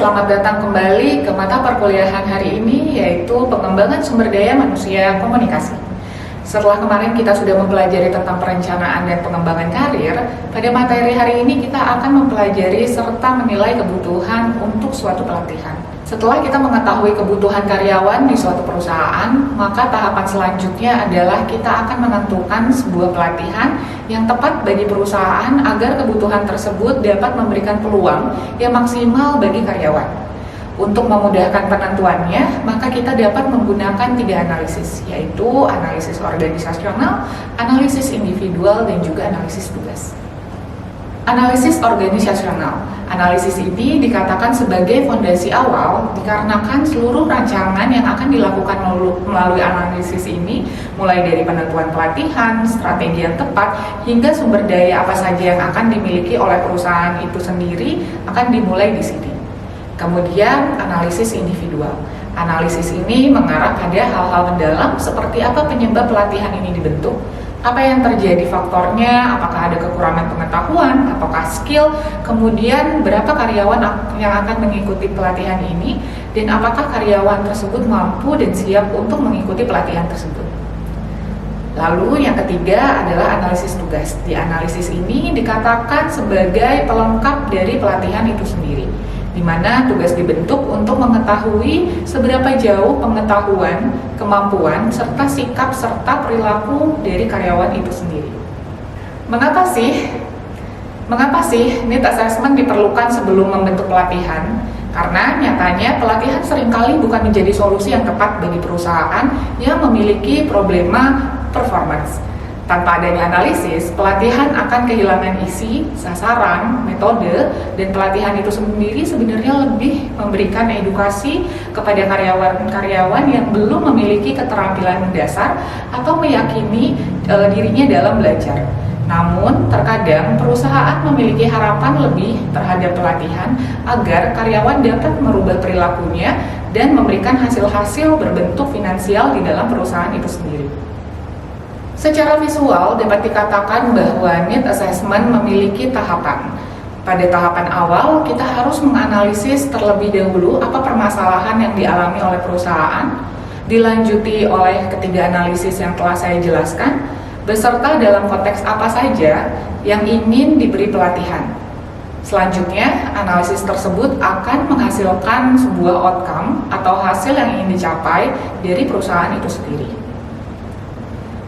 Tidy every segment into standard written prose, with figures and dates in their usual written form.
selamat datang kembali ke mata perkuliahan hari ini, yaitu pengembangan sumber daya manusia komunikasi. Setelah kemarin kita sudah mempelajari tentang perencanaan dan pengembangan karir, pada materi hari ini kita akan mempelajari serta menilai kebutuhan untuk suatu pelatihan. Setelah kita mengetahui kebutuhan karyawan di suatu perusahaan, maka tahapan selanjutnya adalah kita akan menentukan sebuah pelatihan yang tepat bagi perusahaan agar kebutuhan tersebut dapat memberikan peluang yang maksimal bagi karyawan. Untuk memudahkan penentuannya, maka kita dapat menggunakan 3 analisis, yaitu analisis organisasional, analisis individual, dan juga analisis tugas. Analisis organisasional. Analisis ini dikatakan sebagai fondasi awal dikarenakan seluruh rancangan yang akan dilakukan melalui analisis ini, mulai dari penentuan pelatihan, strategi yang tepat, hingga sumber daya apa saja yang akan dimiliki oleh perusahaan itu sendiri akan dimulai di sini. Kemudian analisis individual. Analisis ini mengarah pada hal-hal mendalam seperti apa penyebab pelatihan ini dibentuk, apa yang terjadi faktornya, apakah ada kekurangan pengetahuan, apakah skill, kemudian berapa karyawan yang akan mengikuti pelatihan ini, dan apakah karyawan tersebut mampu dan siap untuk mengikuti pelatihan tersebut. Lalu yang ketiga adalah analisis tugas. Di analisis ini dikatakan sebagai pelengkap dari pelatihan itu sendiri, di mana tugas dibentuk untuk mengetahui seberapa jauh pengetahuan, kemampuan, serta sikap serta perilaku dari karyawan itu sendiri. Mengapa sih need assessment diperlukan sebelum membentuk pelatihan? Karena nyatanya pelatihan seringkali bukan menjadi solusi yang tepat bagi perusahaan yang memiliki problema performance. Tanpa adanya analisis, pelatihan akan kehilangan isi, sasaran, metode, dan pelatihan itu sendiri sebenarnya lebih memberikan edukasi kepada karyawan-karyawan yang belum memiliki keterampilan dasar atau meyakini dirinya dalam belajar. Namun, terkadang perusahaan memiliki harapan lebih terhadap pelatihan agar karyawan dapat merubah perilakunya dan memberikan hasil-hasil berbentuk finansial di dalam perusahaan itu sendiri. Secara visual dapat dikatakan bahwa need assessment memiliki tahapan. Pada tahapan awal, kita harus menganalisis terlebih dahulu apa permasalahan yang dialami oleh perusahaan, dilanjuti oleh ketiga analisis yang telah saya jelaskan, beserta dalam konteks apa saja yang ingin diberi pelatihan. Selanjutnya, analisis tersebut akan menghasilkan sebuah outcome atau hasil yang ingin dicapai dari perusahaan itu sendiri.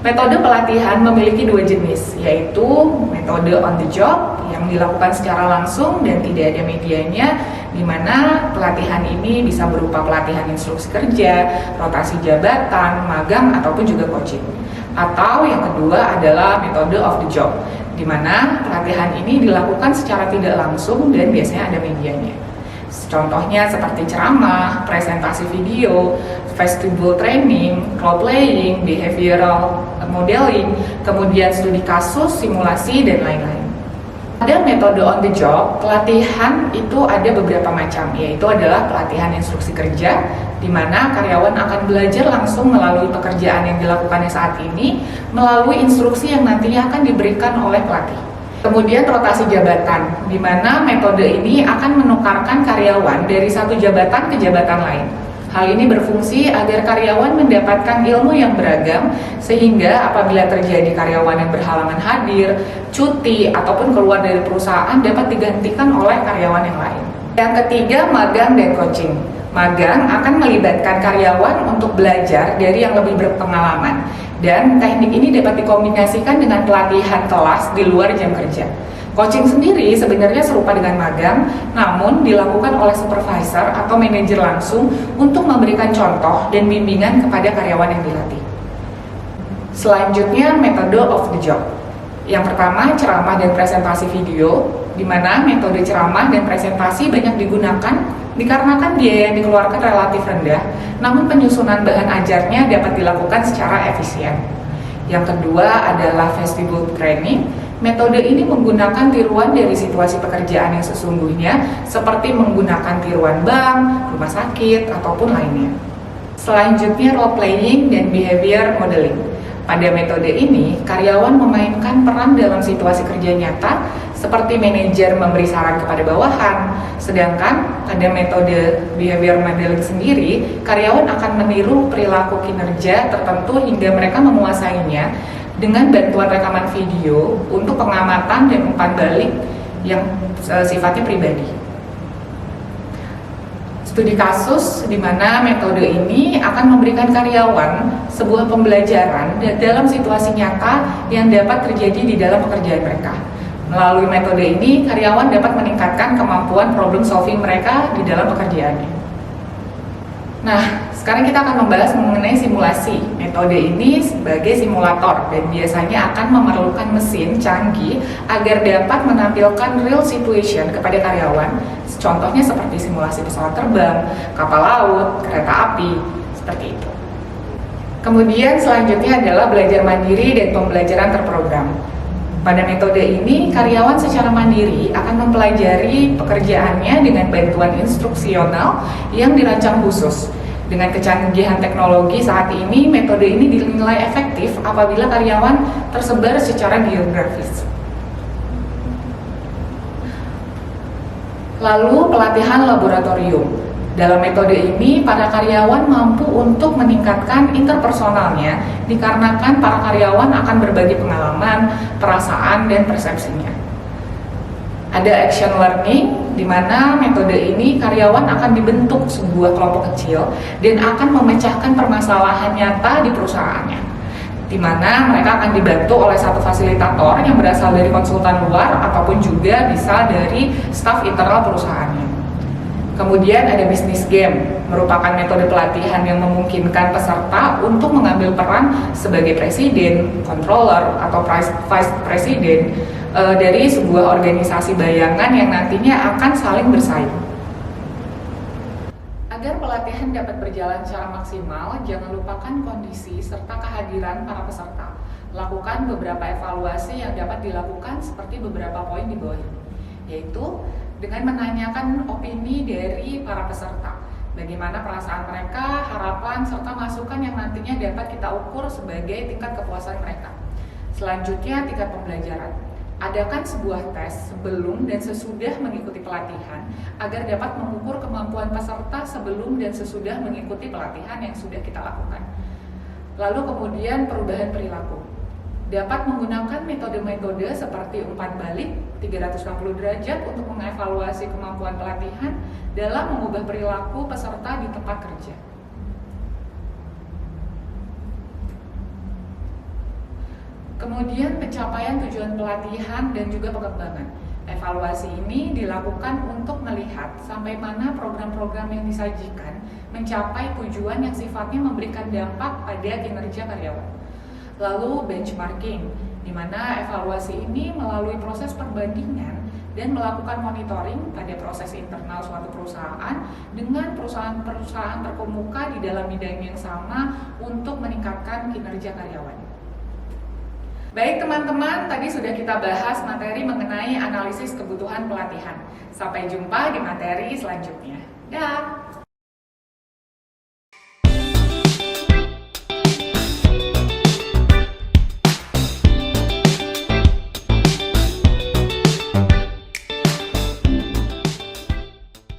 Metode pelatihan memiliki 2 jenis, yaitu metode on the job yang dilakukan secara langsung dan tidak ada medianya, di mana pelatihan ini bisa berupa pelatihan instruksi kerja, rotasi jabatan, magang, ataupun juga coaching. Atau yang kedua adalah metode off the job, di mana pelatihan ini dilakukan secara tidak langsung dan biasanya ada medianya. Contohnya seperti ceramah, presentasi video, vestibular training, role playing, behavioral modeling, kemudian studi kasus, simulasi, dan lain-lain. Pada metode on the job, pelatihan itu ada beberapa macam, yaitu adalah pelatihan instruksi kerja, di mana karyawan akan belajar langsung melalui pekerjaan yang dilakukannya saat ini, melalui instruksi yang nantinya akan diberikan oleh pelatih. Kemudian rotasi jabatan, di mana metode ini akan menukarkan karyawan dari satu jabatan ke jabatan lain. Hal ini berfungsi agar karyawan mendapatkan ilmu yang beragam, sehingga apabila terjadi karyawan yang berhalangan hadir, cuti, ataupun keluar dari perusahaan dapat digantikan oleh karyawan yang lain. Yang ketiga, magang dan coaching. Magang akan melibatkan karyawan untuk belajar dari yang lebih berpengalaman, dan teknik ini dapat dikombinasikan dengan pelatihan kelas di luar jam kerja. Coaching sendiri sebenarnya serupa dengan magang, namun dilakukan oleh supervisor atau manajer langsung untuk memberikan contoh dan bimbingan kepada karyawan yang dilatih. Selanjutnya, metode off the job. Yang pertama, ceramah dan presentasi video, di mana metode ceramah dan presentasi banyak digunakan dikarenakan biaya yang dikeluarkan relatif rendah, namun penyusunan bahan ajarnya dapat dilakukan secara efisien. Yang kedua adalah vestibular training. Metode ini menggunakan tiruan dari situasi pekerjaan yang sesungguhnya, seperti menggunakan tiruan bank, rumah sakit, ataupun lainnya. Selanjutnya, role playing dan behavior modeling. Pada metode ini, karyawan memainkan peran dalam situasi kerja nyata seperti manajer memberi saran kepada bawahan. Sedangkan pada metode behavior modeling sendiri, karyawan akan meniru perilaku kinerja tertentu hingga mereka menguasainya dengan bantuan rekaman video untuk pengamatan dan umpan balik yang sifatnya pribadi. Studi kasus di mana metode ini akan memberikan karyawan sebuah pembelajaran dalam situasi nyata yang dapat terjadi di dalam pekerjaan mereka. Melalui metode ini, karyawan dapat meningkatkan kemampuan problem solving mereka di dalam pekerjaannya. Nah, sekarang kita akan membahas mengenai simulasi. Metode ini sebagai simulator dan biasanya akan memerlukan mesin canggih agar dapat menampilkan real situation kepada karyawan. Contohnya seperti simulasi pesawat terbang, kapal laut, kereta api, seperti itu. Kemudian selanjutnya adalah belajar mandiri dan pembelajaran terprogram. Pada metode ini, karyawan secara mandiri akan mempelajari pekerjaannya dengan bantuan instruksional yang dirancang khusus. Dengan kecanggihan teknologi saat ini, metode ini dinilai efektif apabila karyawan tersebar secara geografis. Lalu pelatihan laboratorium. Dalam metode ini, para karyawan mampu untuk meningkatkan interpersonalnya dikarenakan para karyawan akan berbagi pengalaman, perasaan, dan persepsinya. Ada action learning, di mana metode ini karyawan akan dibentuk sebuah kelompok kecil dan akan memecahkan permasalahan nyata di perusahaannya, di mana mereka akan dibantu oleh satu fasilitator yang berasal dari konsultan luar ataupun juga bisa dari staf internal perusahaannya. Kemudian ada business game, merupakan metode pelatihan yang memungkinkan peserta untuk mengambil peran sebagai presiden, controller, atau vice president dari sebuah organisasi bayangan yang nantinya akan saling bersaing. Agar pelatihan dapat berjalan secara maksimal, jangan lupakan kondisi serta kehadiran para peserta. Lakukan beberapa evaluasi yang dapat dilakukan seperti beberapa poin di bawah ini, yaitu dengan menanyakan opini dari para peserta, bagaimana perasaan mereka, harapan, serta masukan yang nantinya dapat kita ukur sebagai tingkat kepuasan mereka. Selanjutnya, tingkat pembelajaran. Adakan sebuah tes sebelum dan sesudah mengikuti pelatihan agar dapat mengukur kemampuan peserta sebelum dan sesudah mengikuti pelatihan yang sudah kita lakukan. Lalu kemudian perubahan perilaku. Dapat menggunakan metode-metode seperti umpan balik 360 derajat untuk mengevaluasi kemampuan pelatihan dalam mengubah perilaku peserta di tempat kerja. Kemudian pencapaian tujuan pelatihan dan juga pengembangan. Evaluasi ini dilakukan untuk melihat sampai mana program-program yang disajikan mencapai tujuan yang sifatnya memberikan dampak pada kinerja karyawan. Lalu benchmarking, di mana evaluasi ini melalui proses perbandingan dan melakukan monitoring pada proses internal suatu perusahaan dengan perusahaan-perusahaan terkemuka di dalam bidang yang sama untuk meningkatkan kinerja karyawan. Baik teman-teman, tadi sudah kita bahas materi mengenai analisis kebutuhan pelatihan. Sampai jumpa di materi selanjutnya. Dah.